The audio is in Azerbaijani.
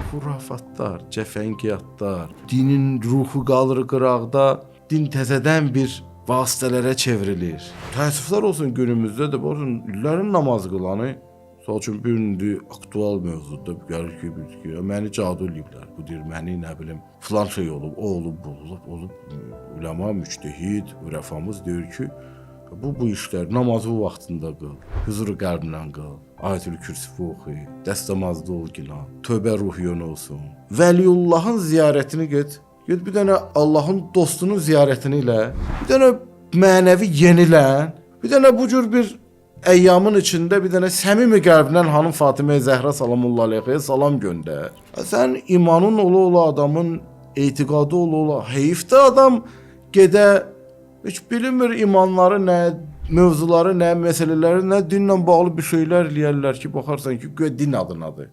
Xurafatlar, cəfəngiyatlar, dinin ruhu qalır qıraqda, din təzədən bir vasitələrə çevrilir. Təəssüflər olsun günümüzdə də baxın illərin namaz qılanı, misal üçün bir indi aktual mövzuda gəlir ki, məni cadu eləyiblər. Bu deyir, məni nə bilim filan şey olub, o olub, bu olub. Ulema, müctehid, rəfamız deyir ki, bu işlər namazı vaxtında qıl, huzuru qəlblə qıl, Ayətül Kürsü oxu, dəstəmazda ol günah, tövbə ruhiyən olsun. Vəliyullahın ziyarətini get bir dənə Allahın dostunun ziyarətini ilə, bir dənə mənəvi yenilən, bir dənə bu cür bir əyyamın içində bir dənə səmimi qəlbdən hanım Fatimə Zəhra salamullahi əleyhə salam göndər. Sən imanın ola adamın etiqadı ola, heyfdə adam gedə heç bilinmir imanları nə, mövzuları nə, məsələləri nə, dinlə bağlı bir şeylər eləyərlər ki, baxarsan ki, din adınadır.